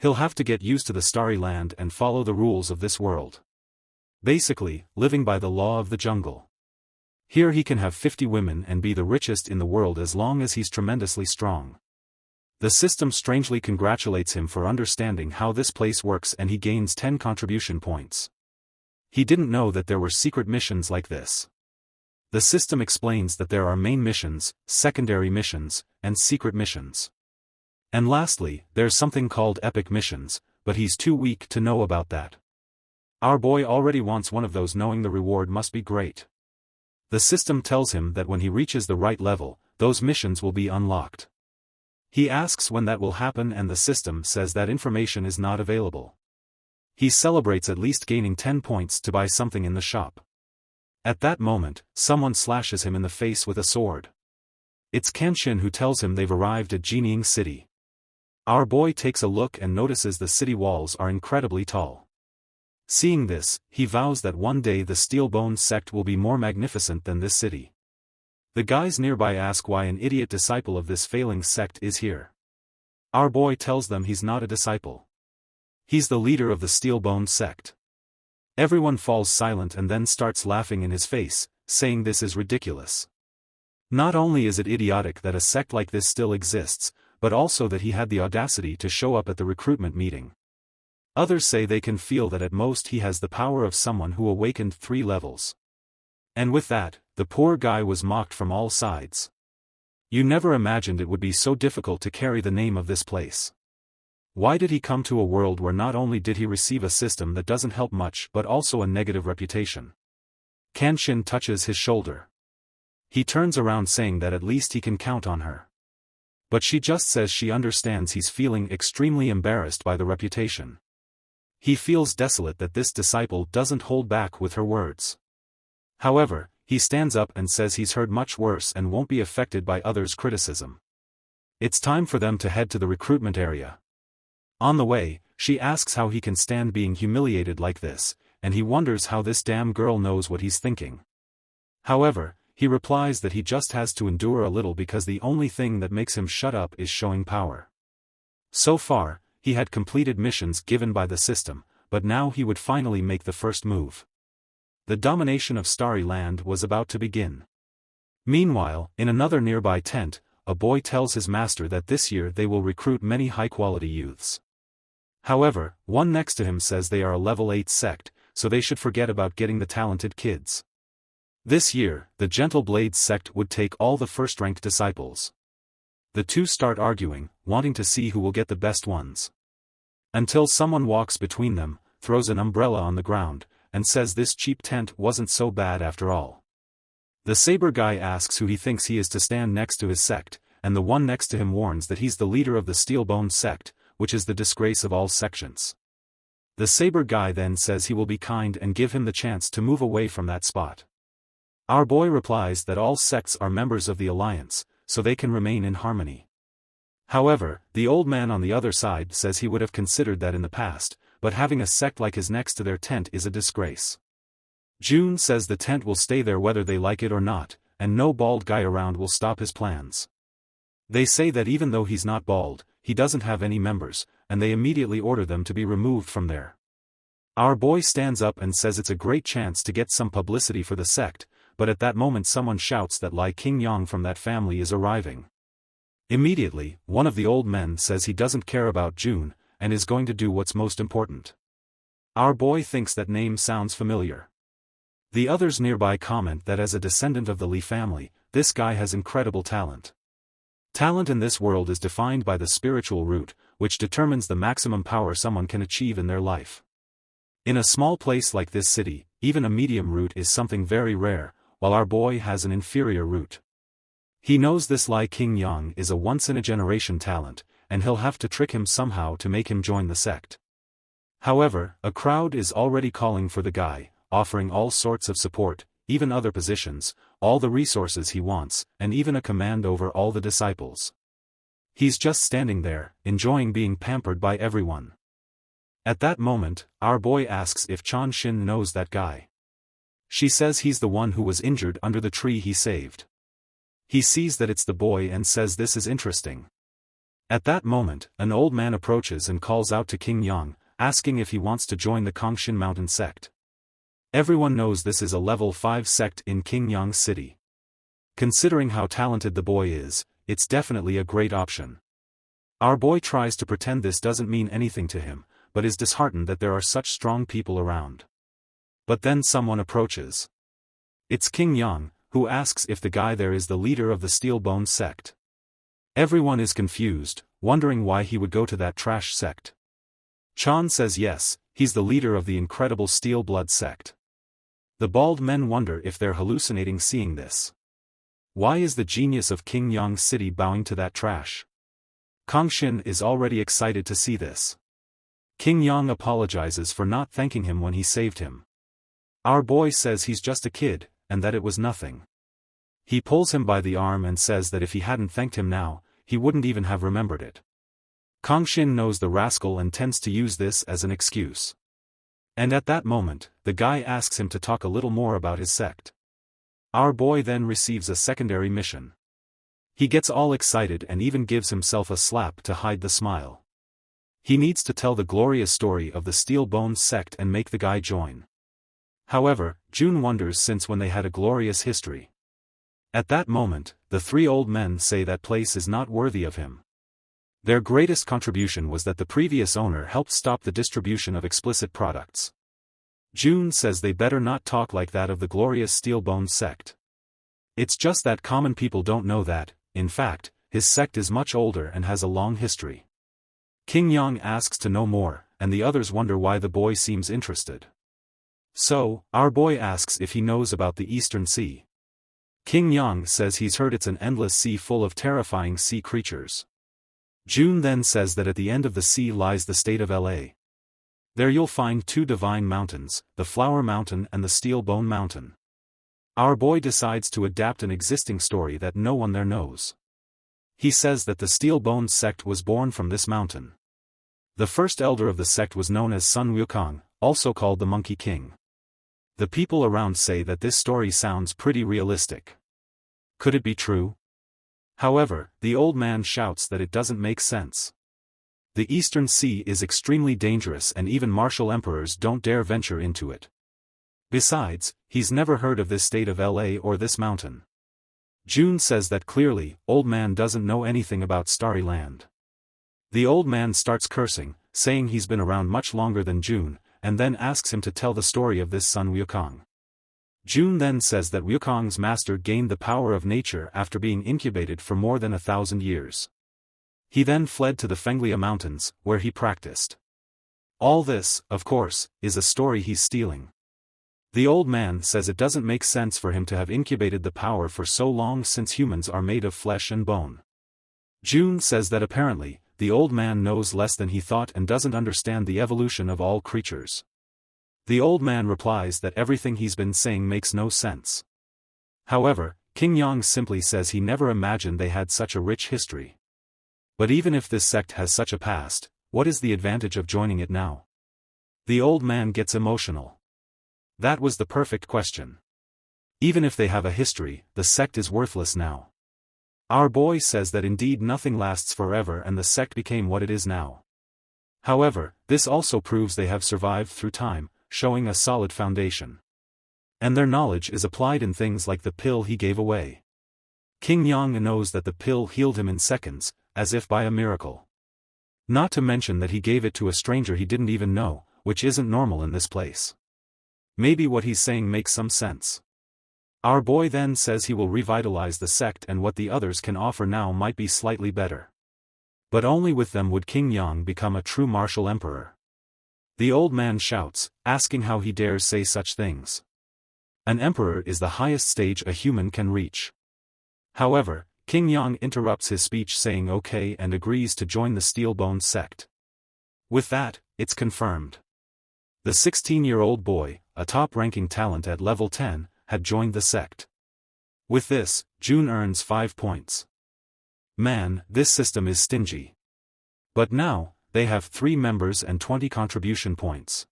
He'll have to get used to the starry land and follow the rules of this world. Basically, living by the law of the jungle. Here he can have 50 women and be the richest in the world as long as he's tremendously strong. The system strangely congratulates him for understanding how this place works, and he gains 10 contribution points. He didn't know that there were secret missions like this. The system explains that there are main missions, secondary missions, and secret missions. And lastly, there's something called epic missions, but he's too weak to know about that. Our boy already wants one of those, knowing the reward must be great. The system tells him that when he reaches the right level, those missions will be unlocked. He asks when that will happen, and the system says that information is not available. He celebrates at least gaining 10 points to buy something in the shop. At that moment, someone slashes him in the face with a sword. It's Kenshin, who tells him they've arrived at Jining City. Our boy takes a look and notices the city walls are incredibly tall. Seeing this, he vows that one day the Steel-Bone sect will be more magnificent than this city. The guys nearby ask why an idiot disciple of this failing sect is here. Our boy tells them he's not a disciple. He's the leader of the Steel-Bone sect. Everyone falls silent and then starts laughing in his face, saying this is ridiculous. Not only is it idiotic that a sect like this still exists, but also that he had the audacity to show up at the recruitment meeting. Others say they can feel that at most he has the power of someone who awakened 3 levels. And with that, the poor guy was mocked from all sides. You never imagined it would be so difficult to carry the name of this place. Why did he come to a world where not only did he receive a system that doesn't help much but also a negative reputation? Kenshin touches his shoulder. He turns around, saying that at least he can count on her. But she just says she understands he's feeling extremely embarrassed by the reputation. He feels desolate that this disciple doesn't hold back with her words. However, he stands up and says he's heard much worse and won't be affected by others' criticism. It's time for them to head to the recruitment area. On the way, she asks how he can stand being humiliated like this, and he wonders how this damn girl knows what he's thinking. However, he replies that he just has to endure a little because the only thing that makes him shut up is showing power. So far, he had completed missions given by the system, but now he would finally make the first move. The domination of Starry Land was about to begin. Meanwhile, in another nearby tent, a boy tells his master that this year they will recruit many high-quality youths. However, one next to him says they are a level 8 sect, so they should forget about getting the talented kids. This year, the Gentle Blades sect would take all the first-ranked disciples. The two start arguing, wanting to see who will get the best ones. Until someone walks between them, throws an umbrella on the ground, and says this cheap tent wasn't so bad after all. The saber guy asks who he thinks he is to stand next to his sect, and the one next to him warns that he's the leader of the Steel-Bone sect, which is the disgrace of all sections. The saber guy then says he will be kind and give him the chance to move away from that spot. Our boy replies that all sects are members of the alliance, so they can remain in harmony. However, the old man on the other side says he would have considered that in the past, but having a sect like his next to their tent is a disgrace. Jun says the tent will stay there whether they like it or not, and no bald guy around will stop his plans. They say that even though he's not bald, he doesn't have any members, and they immediately order them to be removed from there. Our boy stands up and says it's a great chance to get some publicity for the sect, but at that moment someone shouts that Lai Qingyang from that family is arriving. Immediately, one of the old men says he doesn't care about Jun, and is going to do what's most important. Our boy thinks that name sounds familiar. The others nearby comment that as a descendant of the Li family, this guy has incredible talent. Talent in this world is defined by the spiritual root, which determines the maximum power someone can achieve in their life. In a small place like this city, even a medium root is something very rare, while our boy has an inferior root. He knows this Lai Qingyang is a once-in-a-generation talent, and he'll have to trick him somehow to make him join the sect. However, a crowd is already calling for the guy, offering all sorts of support, even other positions, all the resources he wants, and even a command over all the disciples. He's just standing there, enjoying being pampered by everyone. At that moment, our boy asks if Chanshin knows that guy. She says he's the one who was injured under the tree he saved. He sees that it's the boy and says this is interesting. At that moment, an old man approaches and calls out to King Yang, asking if he wants to join the Kongshin Mountain sect. Everyone knows this is a level 5 sect in Qingyang City. Considering how talented the boy is, it's definitely a great option. Our boy tries to pretend this doesn't mean anything to him, but is disheartened that there are such strong people around. But then someone approaches. It's King Yang, who asks if the guy there is the leader of the Steel Bone sect. Everyone is confused, wondering why he would go to that trash sect. Chan says yes, he's the leader of the incredible Steel Blood sect. The bald men wonder if they're hallucinating seeing this. Why is the genius of Qingyang City bowing to that trash? Kongshin is already excited to see this. King Yang apologizes for not thanking him when he saved him. Our boy says he's just a kid, and that it was nothing. He pulls him by the arm and says that if he hadn't thanked him now, he wouldn't even have remembered it. Kongshin knows the rascal and tends to use this as an excuse. And at that moment, the guy asks him to talk a little more about his sect. Our boy then receives a secondary mission. He gets all excited and even gives himself a slap to hide the smile. He needs to tell the glorious story of the Steel Bone sect and make the guy join. However, Jun wonders since when they had a glorious history. At that moment, the three old men say that place is not worthy of him. Their greatest contribution was that the previous owner helped stop the distribution of explicit products. Jun says they better not talk like that of the glorious Steel Bone sect. It's just that common people don't know that, in fact, his sect is much older and has a long history. King Yang asks to know more, and the others wonder why the boy seems interested. So, our boy asks if he knows about the Eastern Sea. King Yang says he's heard it's an endless sea full of terrifying sea creatures. Jun then says that at the end of the sea lies the state of LA. There you'll find two divine mountains, the Flower Mountain and the Steel Bone Mountain. Our boy decides to adapt an existing story that no one there knows. He says that the Steel Bone sect was born from this mountain. The first elder of the sect was known as Sun Wukong, also called the Monkey King. The people around say that this story sounds pretty realistic. Could it be true? However, the old man shouts that it doesn't make sense. The Eastern Sea is extremely dangerous and even martial emperors don't dare venture into it. Besides, he's never heard of this state of LA or this mountain. Jun says that clearly, old man doesn't know anything about Starry Land. The old man starts cursing, saying he's been around much longer than Jun, and then asks him to tell the story of this Sun Wukong. Jun then says that Wukong's master gained the power of nature after being incubated for more than 1,000 years. He then fled to the Fenglia Mountains, where he practiced. All this, of course, is a story he's stealing. The old man says it doesn't make sense for him to have incubated the power for so long since humans are made of flesh and bone. Jun says that apparently, the old man knows less than he thought and doesn't understand the evolution of all creatures. The old man replies that everything he's been saying makes no sense. However, King Yang simply says he never imagined they had such a rich history. But even if this sect has such a past, what is the advantage of joining it now? The old man gets emotional. That was the perfect question. Even if they have a history, the sect is worthless now. Our boy says that indeed nothing lasts forever and the sect became what it is now. However, this also proves they have survived through time, showing a solid foundation. And their knowledge is applied in things like the pill he gave away. King Yang knows that the pill healed him in seconds, as if by a miracle. Not to mention that he gave it to a stranger he didn't even know, which isn't normal in this place. Maybe what he's saying makes some sense. Our boy then says he will revitalize the sect and what the others can offer now might be slightly better. But only with them would King Yang become a true martial emperor. The old man shouts, asking how he dares say such things. An emperor is the highest stage a human can reach. However, King Yang interrupts his speech saying okay and agrees to join the Steel Bone sect. With that, it's confirmed. The 16-year-old boy, a top-ranking talent at level 10, had joined the sect. With this, Jun earns 5 points. Man, this system is stingy. But now, they have 3 members and 20 contribution points.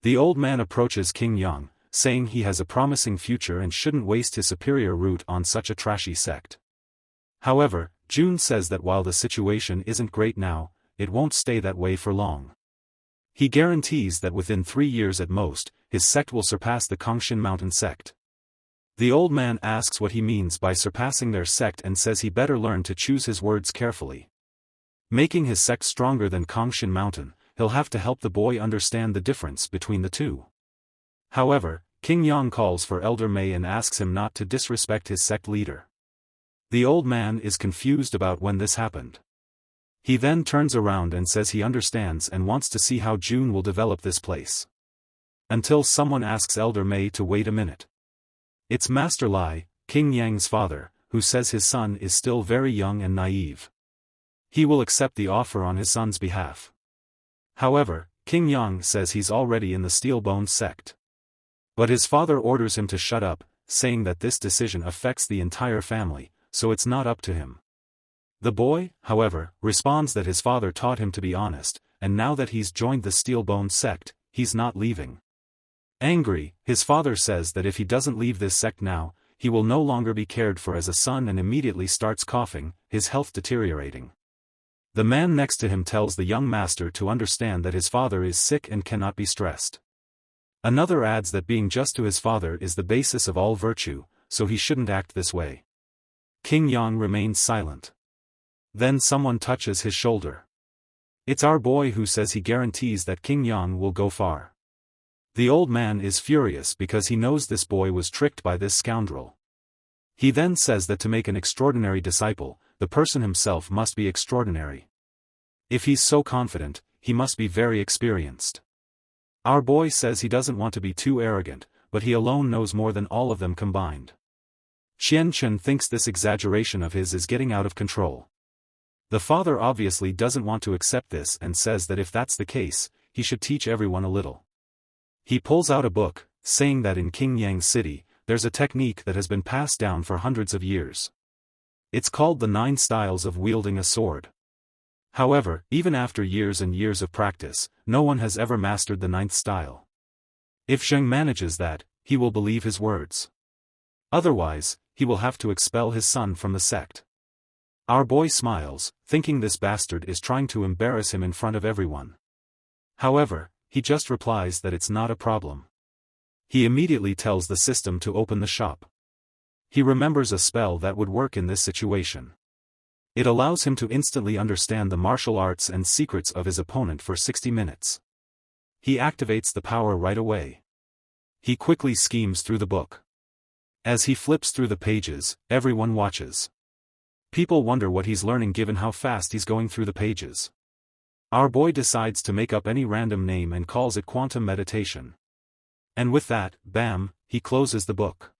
The old man approaches King Yang, saying he has a promising future and shouldn't waste his superior root on such a trashy sect. However, Jun says that while the situation isn't great now, it won't stay that way for long. He guarantees that within 3 years at most, his sect will surpass the Kongshin Mountain sect. The old man asks what he means by surpassing their sect and says he better learn to choose his words carefully. Making his sect stronger than Kongshin Mountain, he'll have to help the boy understand the difference between the two. However, King Yang calls for Elder Mei and asks him not to disrespect his sect leader. The old man is confused about when this happened. He then turns around and says he understands and wants to see how Jun will develop this place. Until someone asks Elder Mei to wait a minute. It's Master Lai, King Yang's father, who says his son is still very young and naive. He will accept the offer on his son's behalf. However, King Yang says he's already in the Steel-Bone sect. But his father orders him to shut up, saying that this decision affects the entire family, so it's not up to him. The boy, however, responds that his father taught him to be honest, and now that he's joined the Steel-Bone sect, he's not leaving. Angry, his father says that if he doesn't leave this sect now, he will no longer be cared for as a son and immediately starts coughing, his health deteriorating. The man next to him tells the young master to understand that his father is sick and cannot be stressed. Another adds that being just to his father is the basis of all virtue, so he shouldn't act this way. King Yang remains silent. Then someone touches his shoulder. It's our boy who says he guarantees that King Yang will go far. The old man is furious because he knows this boy was tricked by this scoundrel. He then says that to make an extraordinary disciple, the person himself must be extraordinary. If he's so confident, he must be very experienced. Our boy says he doesn't want to be too arrogant, but he alone knows more than all of them combined. Qian Chen thinks this exaggeration of his is getting out of control. The father obviously doesn't want to accept this and says that if that's the case, he should teach everyone a little. He pulls out a book, saying that in King Yang's city, there's a technique that has been passed down for hundreds of years. It's called the 9 styles of wielding a sword. However, even after years and years of practice, no one has ever mastered the 9th style. If Zheng manages that, he will believe his words. Otherwise, he will have to expel his son from the sect. Our boy smiles, thinking this bastard is trying to embarrass him in front of everyone. However, he just replies that it's not a problem. He immediately tells the system to open the shop. He remembers a spell that would work in this situation. It allows him to instantly understand the martial arts and secrets of his opponent for 60 minutes. He activates the power right away. He quickly schemes through the book. As he flips through the pages, everyone watches. People wonder what he's learning given how fast he's going through the pages. Our boy decides to make up any random name and calls it quantum meditation. And with that, bam, he closes the book.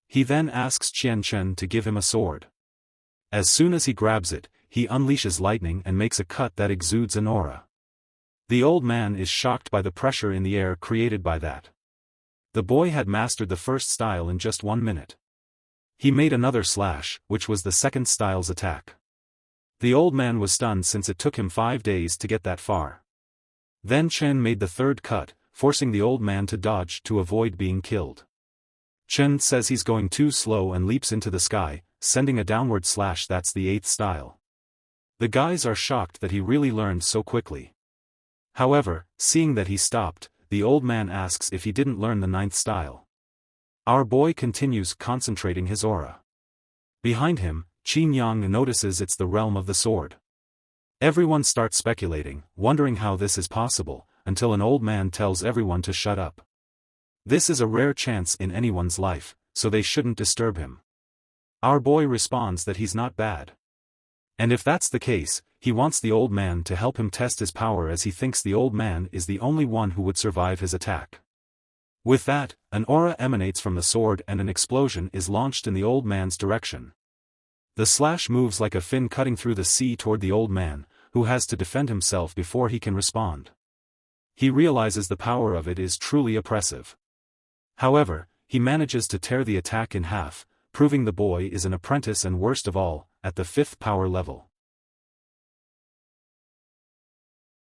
He then asks Qian Chen to give him a sword. As soon as he grabs it, he unleashes lightning and makes a cut that exudes an aura. The old man is shocked by the pressure in the air created by that. The boy had mastered the first style in just 1 minute. He made another slash, which was the 2nd style's attack. The old man was stunned since it took him 5 days to get that far. Then Chen made the 3rd cut, forcing the old man to dodge to avoid being killed. Chen says he's going too slow and leaps into the sky, sending a downward slash that's the 8th style. The guys are shocked that he really learned so quickly. However, seeing that he stopped, the old man asks if he didn't learn the 9th style. Our boy continues concentrating his aura. Behind him, Qin Yang notices it's the realm of the sword. Everyone starts speculating, wondering how this is possible, until an old man tells everyone to shut up. This is a rare chance in anyone's life, so they shouldn't disturb him. Our boy responds that he's not bad. And if that's the case, he wants the old man to help him test his power as he thinks the old man is the only one who would survive his attack. With that, an aura emanates from the sword and an explosion is launched in the old man's direction. The slash moves like a fin cutting through the sea toward the old man, who has to defend himself before he can respond. He realizes the power of it is truly oppressive. However, he manages to tear the attack in half, proving the boy is an apprentice and worst of all, at the 5th power level.